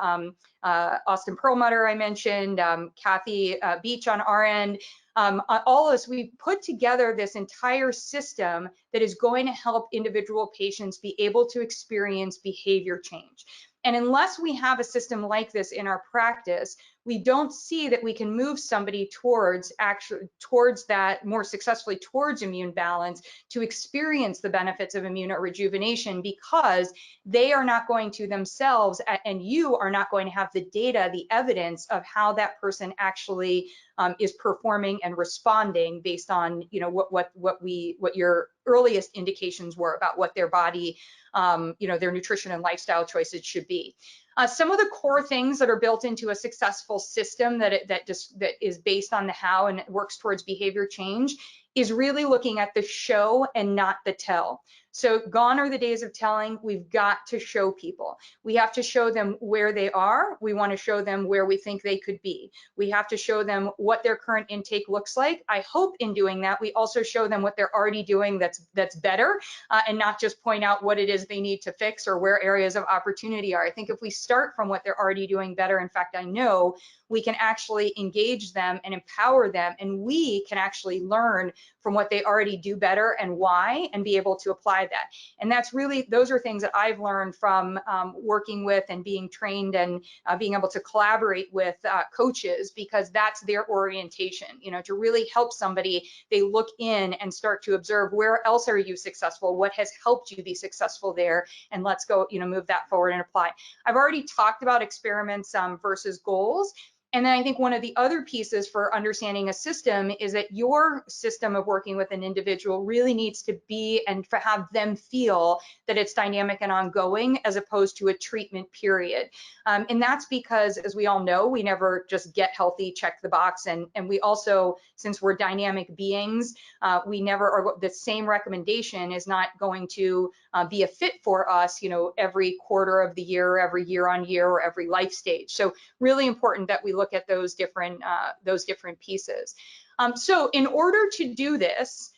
Austin Perlmutter, I mentioned, Kathy Beach on our end, all of us, we put together this entire system that is going to help individual patients be able to experience behavior change. And unless we have a system like this in our practice, we don't see that we can move somebody towards that more successfully towards immune balance to experience the benefits of immunorejuvenation, because they are not going to themselves, and you are not going to have the data, the evidence of how that person actually is performing and responding based on, you know, what your earliest indications were about what their body, you know, their nutrition and lifestyle choices should be. Some of the core things that are built into a successful system that is based on the how and works towards behavior change is really looking at the show and not the tell. So gone are the days of telling. We've got to show people. We have to show them where they are. We want to show them where we think they could be. We have to show them what their current intake looks like. I hope in doing that, we also show them what they're already doing that's better, and not just point out what it is they need to fix or where areas of opportunity are. I think if we start from what they're already doing better, in fact, I know we can actually engage them and empower them, and we can actually learn from what they already do better and why, and be able to apply that. And that's really, those are things that I've learned from working with and being trained and being able to collaborate with coaches, because that's their orientation, you know, to really help somebody. They look in and start to observe, where else are you successful? What has helped you be successful there? And let's go, you know, move that forward and apply. I've already talked about experiments versus goals. And then I think one of the other pieces for understanding a system is that your system of working with an individual really needs to be, and for have them feel that it's dynamic and ongoing, as opposed to a treatment period. And that's because, as we all know, we never just get healthy, check the box. And we also, since we're dynamic beings, we never are, the same recommendation is not going to be a fit for us, you know, every quarter of the year, or every year on year, or every life stage. So really important that we look at those different pieces. So in order to do this,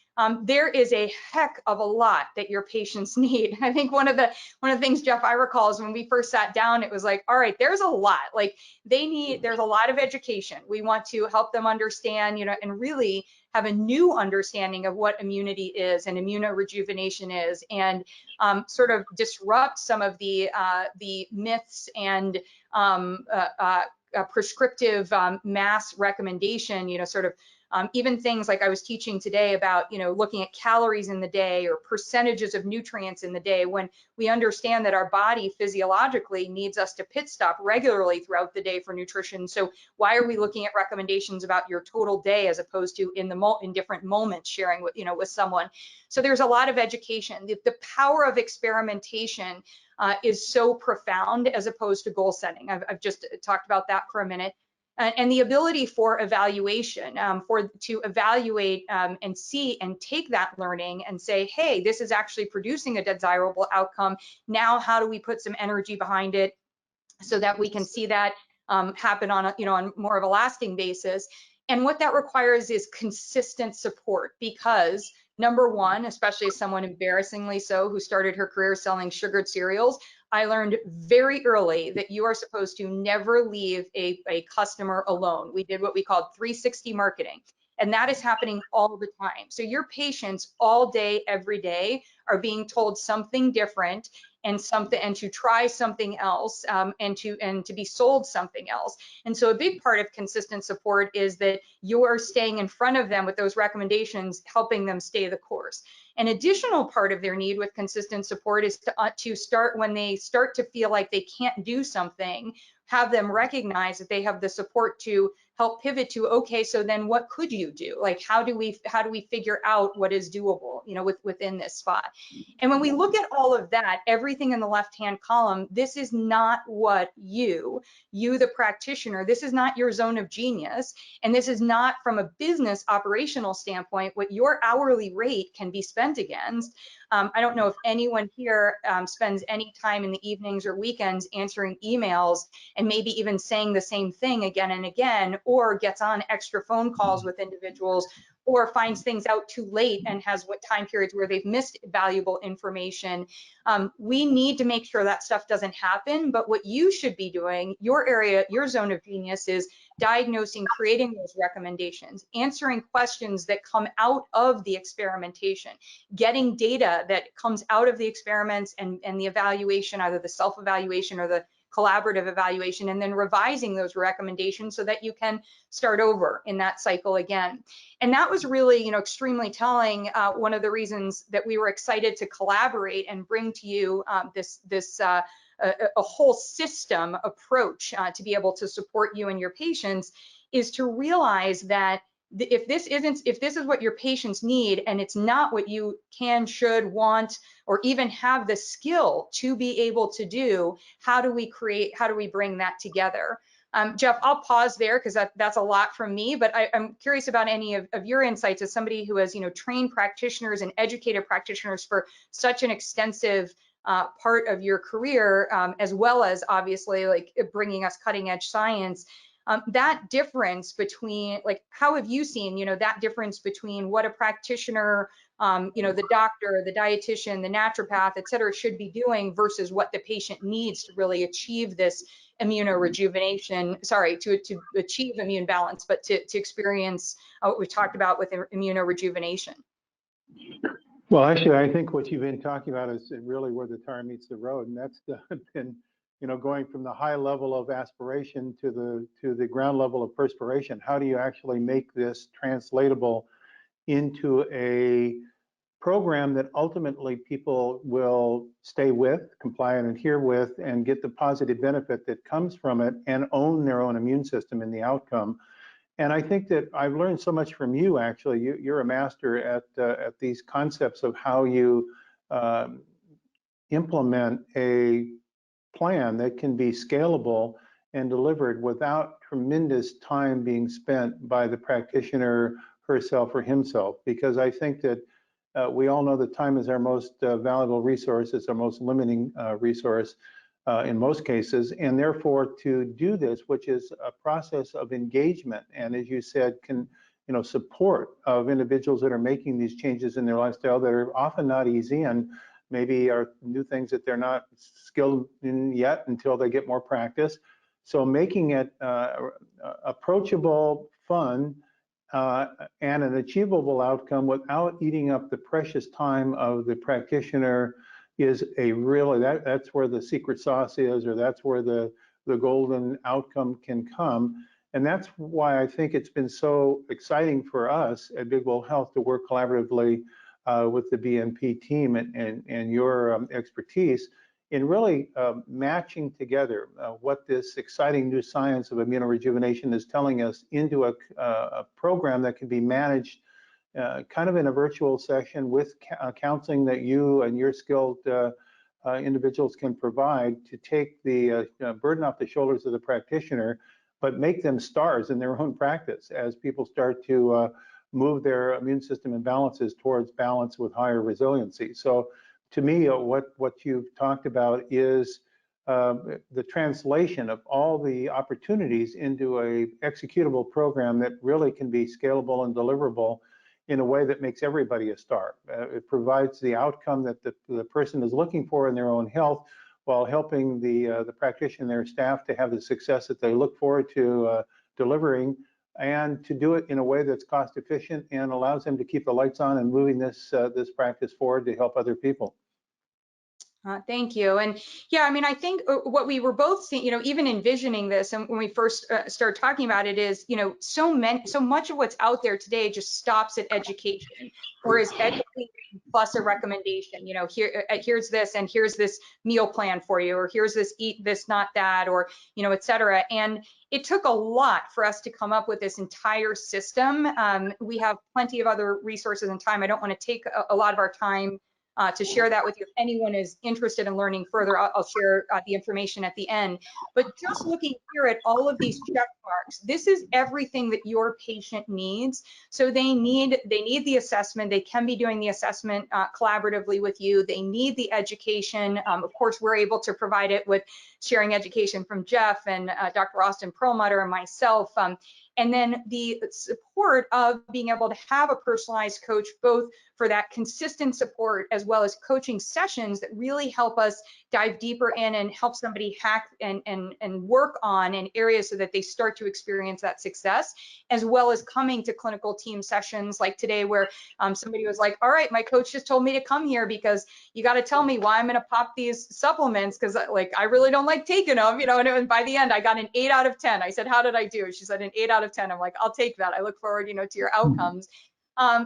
there is a heck of a lot that your patients need. I think one of the things, Jeff, I recall is when we first sat down, it was like, all right, there's a lot. Like there's a lot of education. We want to help them understand, you know, and really have a new understanding of what immunity is and immunorejuvenation is, and sort of disrupt some of the myths and prescriptive mass recommendation, you know, sort of even things like I was teaching today about, you know, looking at calories in the day or percentages of nutrients in the day, when we understand that our body physiologically needs us to pit stop regularly throughout the day for nutrition. So why are we looking at recommendations about your total day as opposed to in different moments sharing with, you know, with someone? So there's a lot of education. The power of experimentation is so profound as opposed to goal setting. I've just talked about that for a minute. And the ability for evaluation, to evaluate and see and take that learning and say, hey, this is actually producing a desirable outcome. Now, how do we put some energy behind it so that we can see that happen on on more of a lasting basis? And what that requires is consistent support, because number one, especially as someone embarrassingly so who started her career selling sugared cereals, I learned very early that you are supposed to never leave a customer alone. We did what we called 360 marketing, and that is happening all the time. So your patients all day, every day are being told something different and to try something else, and to be sold something else. And so a big part of consistent support is that you're staying in front of them with those recommendations, helping them stay the course. An additional part of their need with consistent support is to start, when they start to feel like they can't do something, have them recognize that they have the support to help pivot to, okay, so then what could you do? Like, how do we figure out what is doable, you know, within this spot? And when we look at all of that, everything in the left-hand column, this is not what you, the practitioner, this is not your zone of genius. And this is not, from a business operational standpoint, what your hourly rate can be spent against. I don't know if anyone here spends any time in the evenings or weekends answering emails and maybe even saying the same thing again and again, or gets on extra phone calls with individuals, or finds things out too late and has time periods where they've missed valuable information. We need to make sure that stuff doesn't happen. But what you should be doing, your area, your zone of genius, is diagnosing, creating those recommendations, answering questions that come out of the experimentation, getting data that comes out of the experiments and the evaluation, either the self-evaluation or the collaborative evaluation, and then revising those recommendations so that you can start over in that cycle again. And that was really, extremely telling. One of the reasons that we were excited to collaborate and bring to you a whole system approach to be able to support you and your patients is to realize that if this is what your patients need and it's not what you can, should, want, or even have the skill to be able to do, how do we bring that together? Jeff, I'll pause there because that's a lot from me, but I'm curious about any of your insights as somebody who has, trained practitioners and educated practitioners for such an extensive part of your career, as well as obviously like bringing us cutting edge science. That difference between, like, how have you seen, that difference between what a practitioner, the doctor, the dietitian, the naturopath, et cetera, should be doing versus what the patient needs to really achieve this immunorejuvenation, to achieve immune balance, but to experience what we talked about with immunorejuvenation? Well, actually, I think what you've been talking about is really where the tire meets the road, and that's been, going from the high level of aspiration to the ground level of perspiration. How do you actually make this translatable into a program that ultimately people will stay with, comply and adhere with, and get the positive benefit that comes from it, and own their own immune system in the outcome? And I think that I've learned so much from you, actually. You're a master at these concepts of how you implement a plan that can be scalable and delivered without tremendous time being spent by the practitioner herself or himself. Because I think that we all know that time is our most valuable resource. It's our most limiting resource in most cases. And therefore, to do this, which is a process of engagement, and as you said, support of individuals that are making these changes in their lifestyle that are often not easy and maybe are new things that they're not skilled in yet until they get more practice. So making it approachable, fun, and an achievable outcome without eating up the precious time of the practitioner is that's where the secret sauce is, or that's where the golden outcome can come. And that's why I think it's been so exciting for us at Big Well Health to work collaboratively with the BNP team and your expertise in really matching together what this exciting new science of immunorejuvenation is telling us into a program that can be managed kind of in a virtual session with counseling that you and your skilled individuals can provide to take the burden off the shoulders of the practitioner, but make them stars in their own practice as people start to move their immune system imbalances towards balance with higher resiliency. So to me, what you've talked about is the translation of all the opportunities into a executable program that really can be scalable and deliverable in a way that makes everybody a star. It provides the outcome that the person is looking for in their own health, while helping the practitioner and their staff to have the success that they look forward to delivering, and to do it in a way that's cost efficient and allows them to keep the lights on and moving this practice forward to help other people. Thank you. And yeah, I mean, I think what we were both seeing, even envisioning this, and when we first started talking about it, is, so much of what's out there today just stops at education, whereas education plus a recommendation, here's this, and here's this meal plan for you, or here's this, eat this, not that, or, et cetera. And it took a lot for us to come up with this entire system. We have plenty of other resources and time. I don't want to take a lot of our time to share that with you. If anyone is interested in learning further, I'll share the information at the end. But just looking here at all of these check marks, this is everything that your patient needs. So they need the assessment. They can be doing the assessment collaboratively with you. They need the education. Of course, we're able to provide it with sharing education from Jeff and Dr. Austin Perlmutter and myself. And then the support of being able to have a personalized coach, both for that consistent support, as well as coaching sessions that really help us dive deeper in and help somebody hack and work on in areas so that they start to experience that success, as well as coming to clinical team sessions like today, where somebody was like, all right, my coach just told me to come here because you got to tell me why I'm going to pop these supplements, because like I really don't like taking them, you know. And by the end I got an 8 out of 10. I said, how did I do? She said an 8 out of 10. I'm like, I'll take that. I look forward, you know, to your outcomes.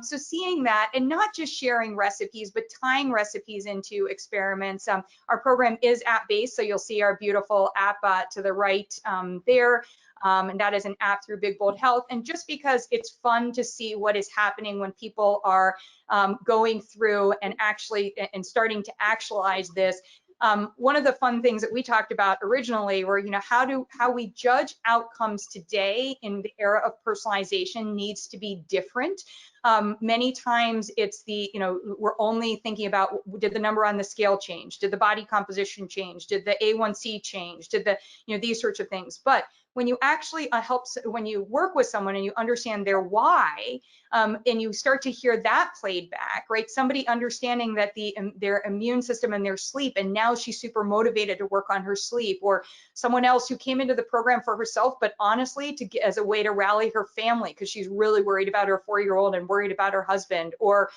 So seeing that, and not just sharing recipes, but tying recipes into experiments. Our program is app-based, so you'll see our beautiful app to the right there. And that is an app through Big Bold Health. And just because it's fun to see what is happening when people are going through and actually starting to actualize this. One of the fun things that we talked about originally were, you know, how we judge outcomes today in the era of personalization needs to be different. Many times it's the, you know, we're only thinking about, did the number on the scale change? Did the body composition change? Did the A1C change? Did the, you know, these sorts of things. But when you actually when you work with someone and you understand their why, and you start to hear that played back, right? Somebody understanding that their immune system and their sleep, and now she's super motivated to work on her sleep, or someone else who came into the program for herself, but honestly as a way to rally her family because she's really worried about her 4-year-old and worried about her husband, or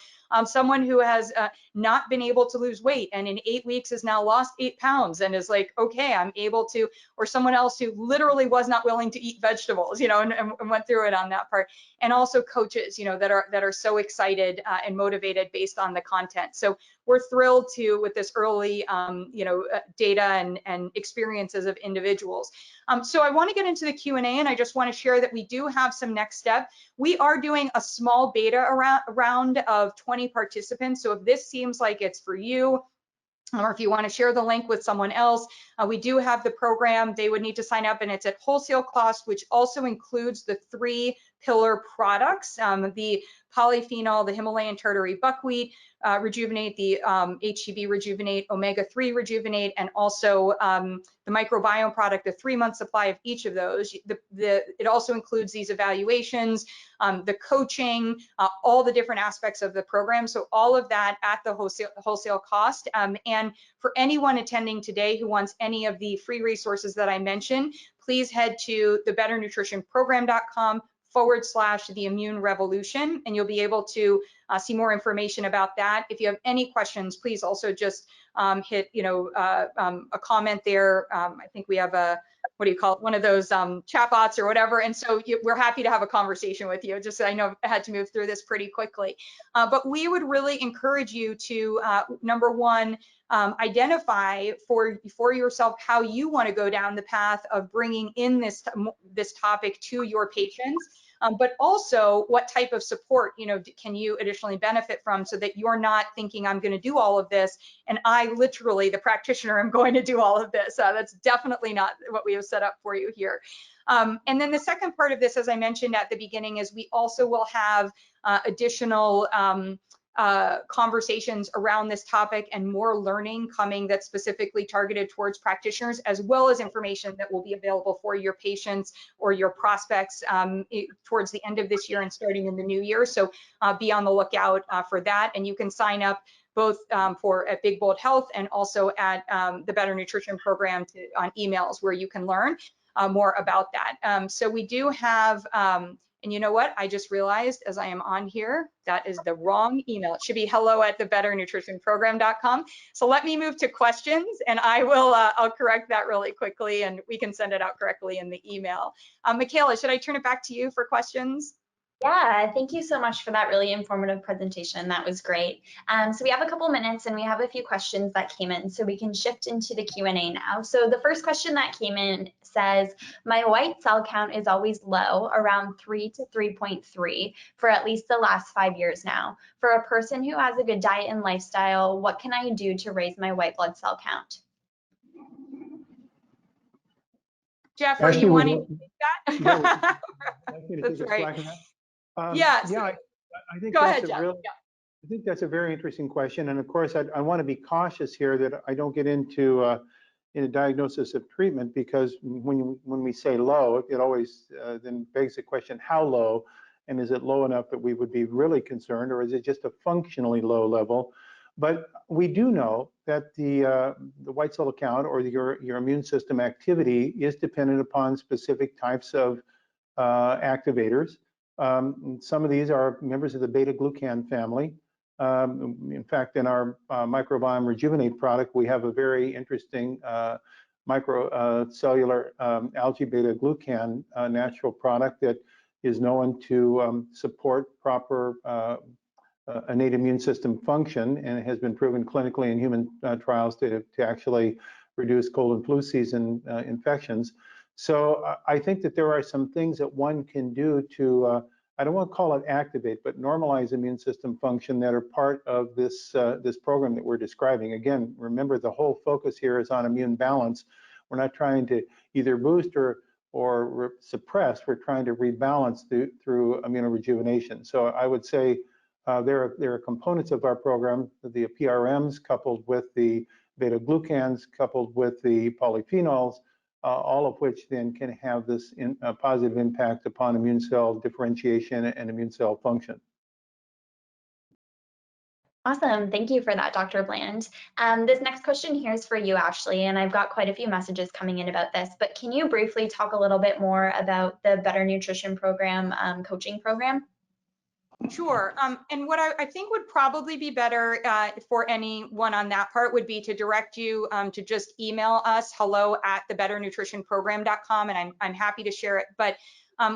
someone who has not been able to lose weight and in 8 weeks has now lost 8 pounds and is like, okay, I'm able to, or someone else who literally was not willing to eat vegetables, you know, and went through it on that part. And also coaches, you know, that are so excited and motivated based on the content. So we're thrilled to, with this early, you know, data and experiences of individuals. So I want to get into the Q&A, and I just want to share that we do have some next step. We are doing a small beta round of 20 participants. So if this seems like it's for you, or if you want to share the link with someone else, we do have the program. They would need to sign up, and it's at wholesale cost, which also includes the 3 pillar products, the polyphenol, the Himalayan tartary buckwheat, Rejuvenate, the HCB Rejuvenate, omega-3 Rejuvenate, and also the microbiome product, a 3-month supply of each of those. It also includes these evaluations, the coaching, all the different aspects of the program. So all of that at the wholesale cost. And for anyone attending today who wants any of the free resources that I mentioned, please head to thebetternutritionprogram.com/the immune revolution, and you'll be able to see more information about that. If you have any questions, please also just hit, you know, a comment there. I think we have a, what do you call it, one of those chat bots or whatever, and so we're happy to have a conversation with you. Just, I know I had to move through this pretty quickly, but we would really encourage you to number one, identify for yourself how you want to go down the path of bringing in this topic to your patients, but also what type of support, you know, can you additionally benefit from, so that you're not thinking, I'm going to do all of this and I literally, the practitioner, am going to do all of this. That's definitely not what we have set up for you here. And then the second part of this, as I mentioned at the beginning, is we also will have additional conversations around this topic and more learning coming that's specifically targeted towards practitioners, as well as information that will be available for your patients or your prospects towards the end of this year and starting in the new year. So be on the lookout for that, and you can sign up both at Big Bold Health and also at the Better Nutrition Program on emails, where you can learn more about that. So we do have, and you know what? I just realized as I am on here, that is the wrong email. It should be hello@thebetternutritionprogram.com. So let me move to questions, and I will, I'll correct that really quickly, and we can send it out correctly in the email. Michaela, should I turn it back to you for questions? Yeah, thank you so much for that really informative presentation. That was great. So we have a couple minutes and we have a few questions that came in, so we can shift into the Q&A now. So the first question that came in says, my white cell count is always low, around 3 to 3.3 for at least the last 5 years now. For a person who has a good diet and lifestyle, what can I do to raise my white blood cell count? Jeff, are you wanting to take that? That's right. Yes. Yeah, I think Go that's ahead, Jeff. I think that's a very interesting question. And of course, I want to be cautious here that I don't get into in a diagnosis of treatment, because when we say low, it always then begs the question, how low? and is it low enough that we would be really concerned, or is it just a functionally low level? But we do know that the white cell count or your immune system activity is dependent upon specific types of activators. Some of these are members of the beta-glucan family. In fact, in our microbiome Rejuvenate product, we have a very interesting microcellular algae beta-glucan natural product that is known to support proper innate immune system function, and it has been proven clinically in human trials to actually reduce cold and flu season infections. So I think that there are some things that one can do to, I don't want to call it activate, but normalize immune system function that are part of this, this program that we're describing. Again, remember the whole focus here is on immune balance. We're not trying to either boost or suppress, we're trying to rebalance through immunorejuvenation. So I would say there are components of our program, the PRMs coupled with the beta-glucans, coupled with the polyphenols, all of which then can have this positive impact upon immune cell differentiation and immune cell function. Awesome. Thank you for that, Dr. Bland. This next question here is for you, Ashley, and I've got quite a few messages coming in about this, but can you briefly talk a little bit more about the Better Nutrition Program coaching program? Sure. And what I think would probably be better for anyone on that part would be to direct you to just email us, hello@thebetternutritionprogram.com, and I'm happy to share it. But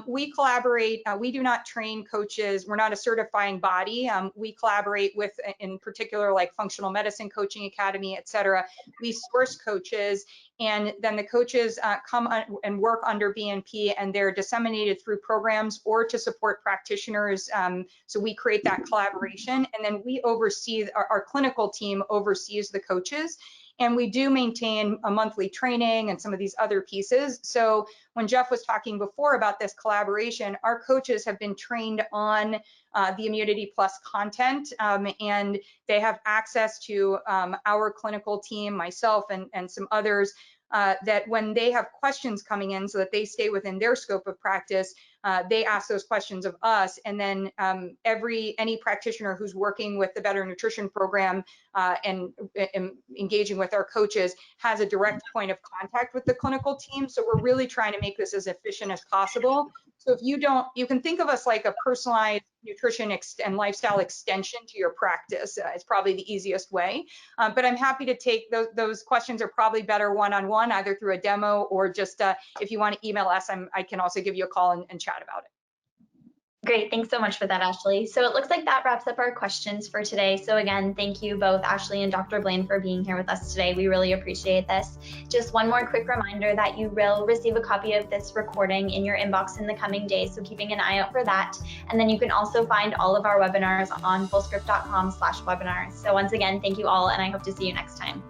we collaborate. We do not train coaches. We're not a certifying body. We collaborate with, in particular, like Functional Medicine Coaching Academy, et cetera. We source coaches, and then the coaches come and work under BNP, and they're disseminated through programs or to support practitioners. So we create that collaboration, and then we oversee, our clinical team oversees the coaches. And we do maintain a monthly training and some of these other pieces. So when Jeff was talking before about this collaboration, our coaches have been trained on the Immunity Plus content, and they have access to our clinical team, myself and some others, that when they have questions coming in so that they stay within their scope of practice, they ask those questions of us, and then any practitioner who's working with the Better Nutrition Program and engaging with our coaches has a direct point of contact with the clinical team. So we're really trying to make this as efficient as possible. So if you can think of us like a personalized nutrition and lifestyle extension to your practice. It's probably the easiest way. But I'm happy to take those questions are probably better one-on-one, either through a demo or just if you want to email us, I can also give you a call and chat about it. Great, thanks so much for that, Ashley. So it looks like that wraps up our questions for today. So again, thank you both Ashley and Dr. Bland for being here with us today. We really appreciate this. Just one more quick reminder that you will receive a copy of this recording in your inbox in the coming days, so keeping an eye out for that. And then you can also find all of our webinars on fullscript.com/webinars. So once again, thank you all, and I hope to see you next time.